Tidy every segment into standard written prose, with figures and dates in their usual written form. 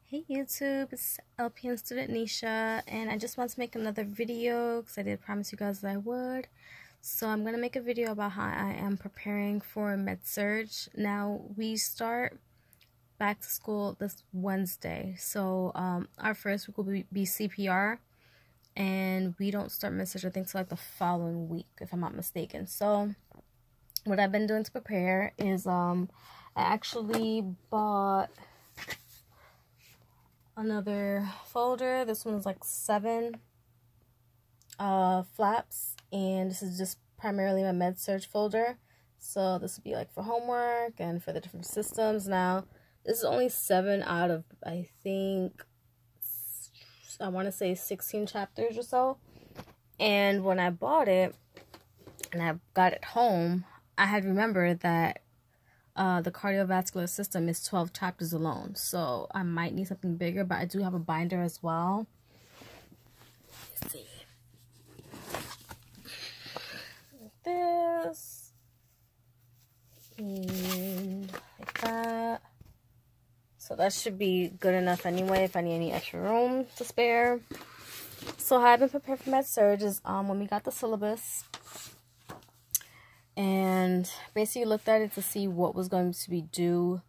Hey YouTube, it's LPN student Nisha, and I just want to make another video because I did promise you guys that I would. So I'm going to make a video about how I am preparing for Med-Surg. Now, we start back to school this Wednesday. So our first week will be CPR, and we don't start Med-Surg I think till like the following week, if I'm not mistaken. So what I've been doing to prepare is I actually bought another folder. This one's like 7 flaps, and this is just primarily my Med-Surg folder. So this would be like for homework and for the different systems. Now this is only 7 out of, I think, I want to say 16 chapters or so. And when I bought it and I got it home, I had remembered that the cardiovascular system is 12 chapters alone, so I might need something bigger, but I do have a binder as well. Let's see. Like this. And like that. So that should be good enough anyway if I need any extra room to spare. So how I've been prepared for Med-Surg is when we got the syllabus, and basically looked at it to see what was going to be due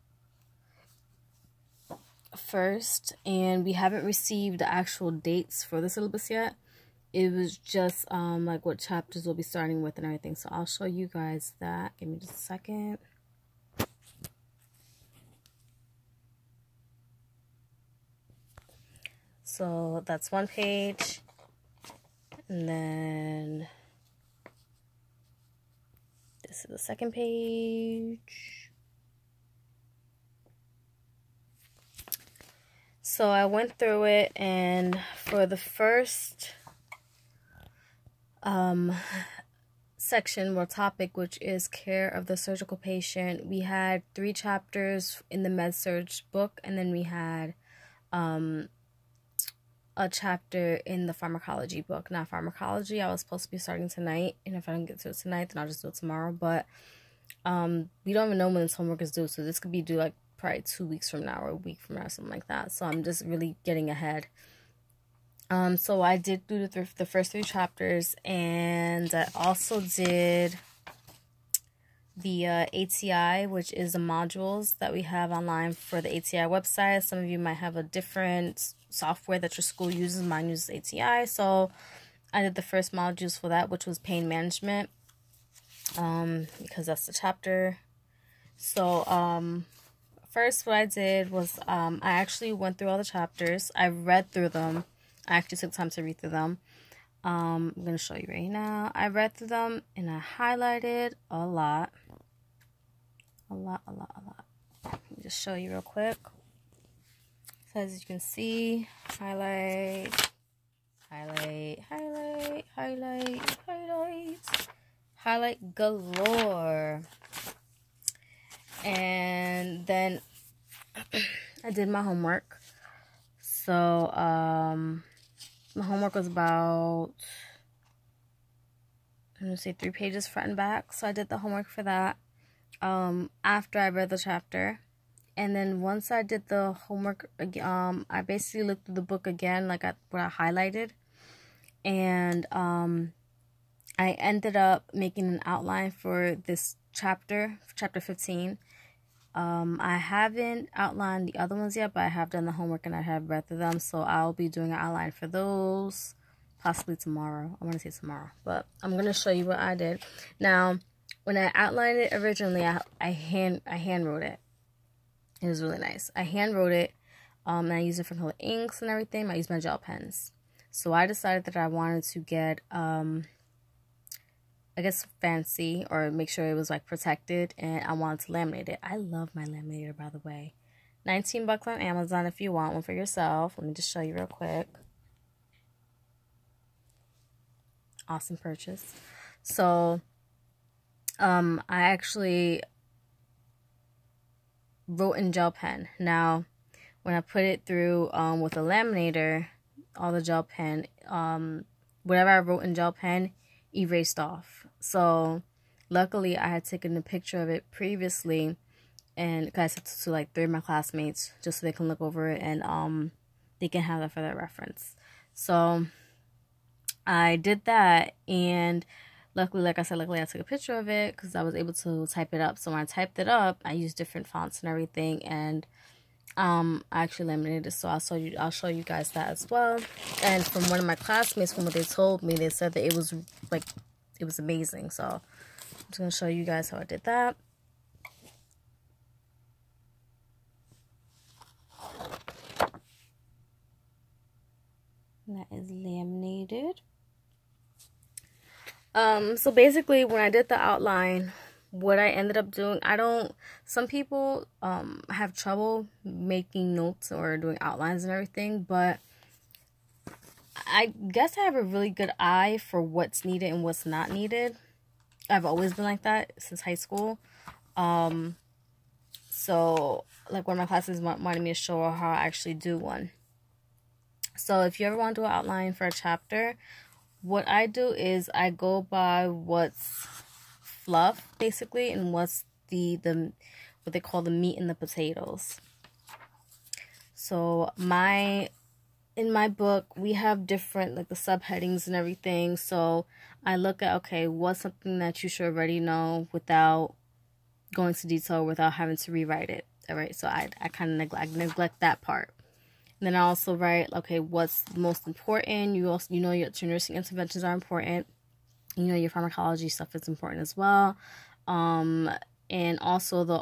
first. And we haven't received the actual dates for the syllabus yet. It was just like what chapters we'll be starting with and everything. So I'll show you guys that. Give me just a second. So that's one page. And then this is the second page. So I went through it, and for the first section or topic, which is care of the surgical patient, we had 3 chapters in the Med-Surg book, and then we had a chapter in the pharmacology book. Now, pharmacology I was supposed to be starting tonight, and if I don't get to it tonight, then I'll just do it tomorrow. But we don't even know when this homework is due, so this could be due like probably 2 weeks from now or a week from now, something like that. So I'm just really getting ahead. So I did do the first 3 chapters, and I also did the ATI, which is the modules that we have online for the ATI website. Some of you might have a different software that your school uses. Mine uses ATI. So I did the first modules for that, which was pain management, because that's the chapter. So first what I did was I actually went through all the chapters. I read through them. I actually took time to read through them. I'm going to show you right now. I read through them, and I highlighted a lot. A lot. Let me just show you real quick. So as you can see, highlight galore. And then I did my homework. So my homework was about, I'm going to say 3 pages front and back. So I did the homework for that after I read the chapter. And then once I did the homework, I basically looked through the book again, like what I highlighted. And I ended up making an outline for this chapter 15. I haven't outlined the other ones yet, but I have done the homework and I have read through them. So I'll be doing an outline for those possibly tomorrow. I want to say tomorrow, but I'm going to show you what I did. Now, when I outlined it originally, I hand wrote it. It was really nice. I hand wrote it, and I used different color inks and everything. I used my gel pens. So I decided that I wanted to get, I guess, fancy, or make sure it was like protected, and I wanted to laminate it. I love my laminator, by the way. $19 on Amazon if you want one for yourself. Let me just show you real quick. Awesome purchase. So I actually wrote in gel pen. Now, when I put it through with a laminator, all the gel pen, whatever I wrote in gel pen erased off. So luckily I had taken a picture of it previously, and I sent it to like 3 of my classmates just so they can look over it and they can have that for their reference. So I did that, and luckily, like I said, I took a picture of it because I was able to type it up. So when I typed it up, I used different fonts and everything, and I actually laminated it. So I'll show you guys that as well. And from one of my classmates, from what they told me, they said that it was amazing. So I'm just gonna show you guys how I did that. And that is laminated. So basically when I did the outline, what I ended up doing, some people have trouble making notes or doing outlines and everything, but I guess I have a really good eye for what's needed and what's not needed. I've always been like that since high school. So like one of my classes wanted me to show her how I actually do one. So if you ever want to do an outline for a chapter, what I do is I go by what's fluff, basically, and what's what they call the meat and the potatoes. So in my book, we have different, like, the subheadings and everything. So I look at, okay, what's something that you should already know without going to detail, without having to rewrite it. All right, so I kind of neglect that part. And then I also write, okay, what's most important. You know your nursing interventions are important. You know your pharmacology stuff is important as well. And also the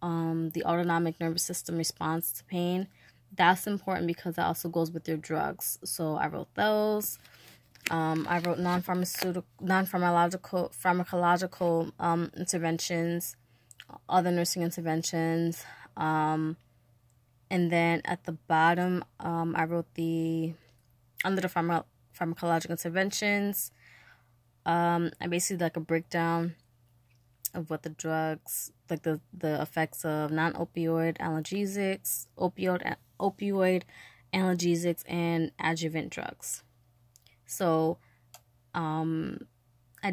autonomic nervous system response to pain. That's important because that also goes with your drugs. So I wrote those. I wrote pharmacological interventions, other nursing interventions. And then at the bottom, I wrote under the pharmacological interventions, I basically did like a breakdown of what the drugs, like the effects of non-opioid analgesics, opioid analgesics, and adjuvant drugs. So, I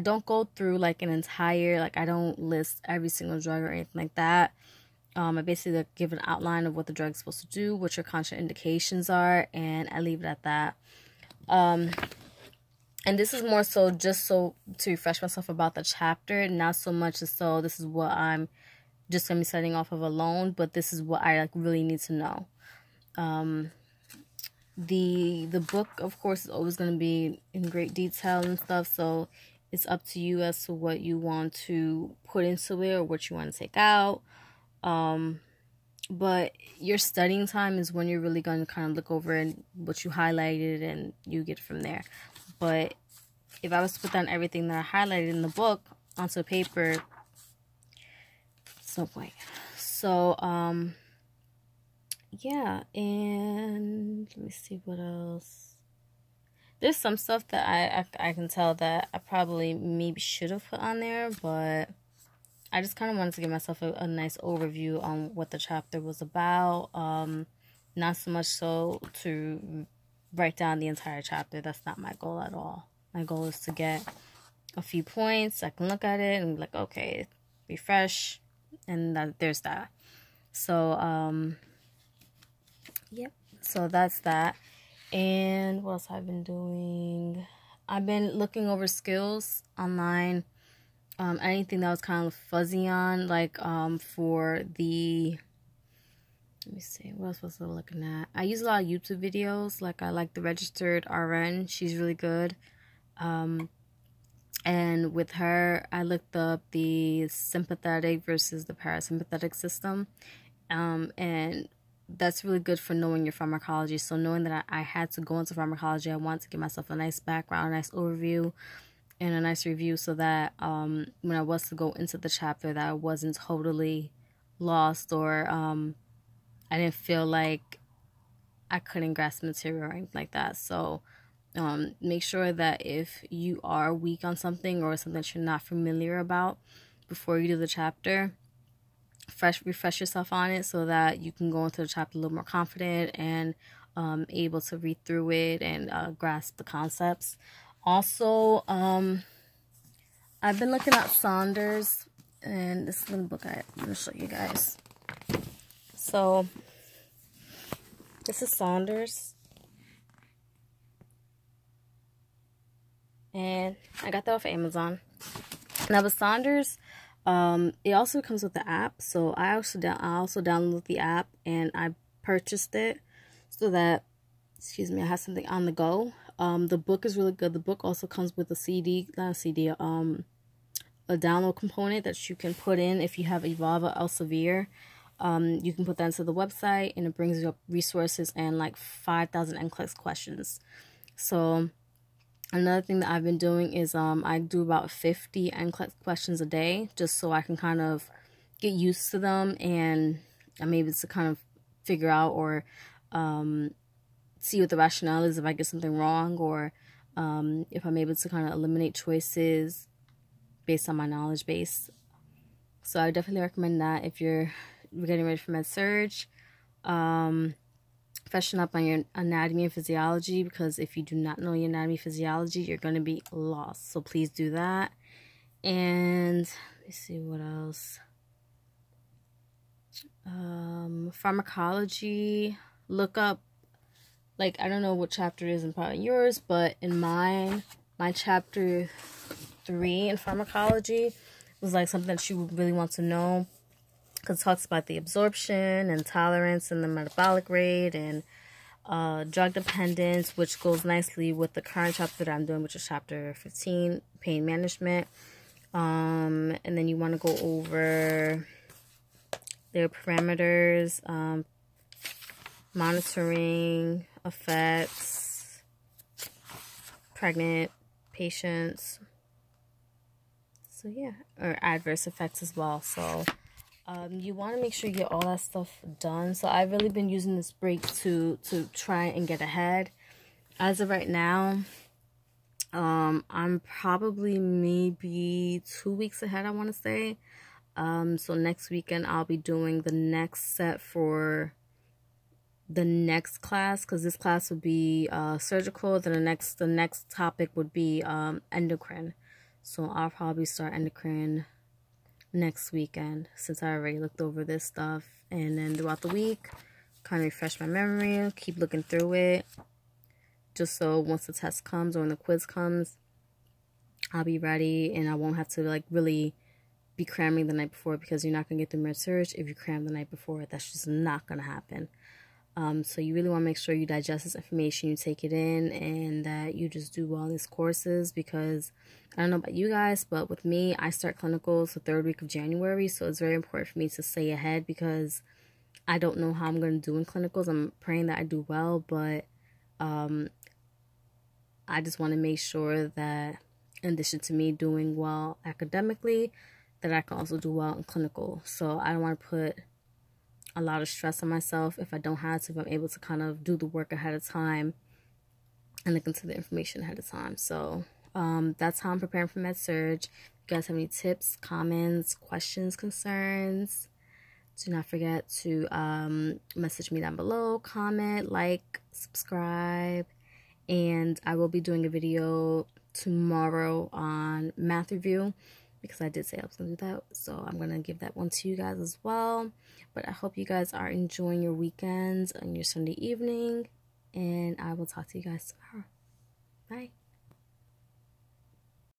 don't go through like an entire, like I don't list every single drug or anything like that. I basically give an outline of what the drug's supposed to do, what your contraindications are, and I leave it at that. And this is more so just so to refresh myself about the chapter, not so much as so this is what I'm just going to be setting off of alone, but this is what I like really need to know. The book, of course, is always going to be in great detail and stuff, so it's up to you as to what you want to put into it or what you want to take out. But your studying time is when you're really going to kind of look over and what you highlighted and you get from there. But if I was to put down everything that I highlighted in the book onto paper, it's no point. So, yeah, and let me see what else. There's some stuff that I can tell that I probably maybe should have put on there, but I just kind of wanted to give myself a nice overview on what the chapter was about. Not so much so to write down the entire chapter. That's not my goal at all. My goal is to get a few points. I can look at it and be like, okay, refresh, and there's that. So, yep. So that's that. And what else have I been doing? I've been looking over skills online. Anything that was kind of fuzzy on, like, for the, let me see, what else was I looking at? I use a lot of YouTube videos, like, I like the Registered RN, she's really good, and with her, I looked up the sympathetic versus the parasympathetic system, and that's really good for knowing your pharmacology. So knowing that I had to go into pharmacology, I wanted to give myself a nice background, a nice overview, and a nice review so that when I was to go into the chapter that I wasn't totally lost or I didn't feel like I couldn't grasp material or anything like that. So make sure that if you are weak on something or something that you're not familiar about before you do the chapter, refresh yourself on it so that you can go into the chapter a little more confident and able to read through it and grasp the concepts. Also, I've been looking at Saunders, and this is the book I'm going to show you guys. So this is Saunders, and I got that off of Amazon. Now with Saunders, it also comes with the app. So I also downloaded the app and I purchased it so that, excuse me, I have something on the go. The book is really good. The book also comes with a CD, not a CD, a download component that you can put in if you have Evolve or Elsevier. You can put that into the website and it brings you up resources and like 5,000 NCLEX questions. So another thing that I've been doing is I do about 50 NCLEX questions a day just so I can kind of get used to them, and I'm able to kind of figure out or see what the rationale is if I get something wrong, or if I'm able to kind of eliminate choices based on my knowledge base. So I definitely recommend that if you're getting ready for Med-Surg. Freshen up on your anatomy and physiology, because if you do not know your anatomy and physiology, you're going to be lost. So please do that. And let me see what else. Pharmacology. Look up, like, I don't know what chapter it is in probably yours, but in mine, my chapter 3 in pharmacology was like something that you would really want to know, because it talks about the absorption and tolerance and the metabolic rate and drug dependence, which goes nicely with the current chapter that I'm doing, which is chapter 15, pain management. And then you want to go over their parameters, monitoring effects, pregnant patients. So yeah, or adverse effects as well. So you want to make sure you get all that stuff done. So I've really been using this break to try and get ahead. As of right now, I'm probably maybe 2 weeks ahead, I want to say. So next weekend I'll be doing the next set for the next class, because this class would be surgical. Then the next topic would be endocrine. So I'll probably start endocrine next weekend, since I already looked over this stuff. And then throughout the week, kind of refresh my memory, keep looking through it, just so once the test comes or when the quiz comes, I'll be ready and I won't have to like really be cramming the night before, because you're not going to get through Med-Surg if you cram the night before. That's just not going to happen. So you really want to make sure you digest this information, you take it in, and that you just do well in these courses, because I don't know about you guys, but with me, I start clinicals the 3rd week of January, so it's very important for me to stay ahead, because I don't know how I'm going to do in clinicals. I'm praying that I do well, but I just want to make sure that in addition to me doing well academically, that I can also do well in clinical. So I don't want to put a lot of stress on myself if I don't have to, if I'm able to kind of do the work ahead of time and look into the information ahead of time. So that's how I'm preparing for Med-Surg. If you guys have any tips, comments, questions, concerns, do not forget to message me down below, comment, like, subscribe, and I will be doing a video tomorrow on math review, because I did say I was going to do that, so I'm going to give that one to you guys as well. But I hope you guys are enjoying your weekends and your Sunday evening, and I will talk to you guys tomorrow. Bye.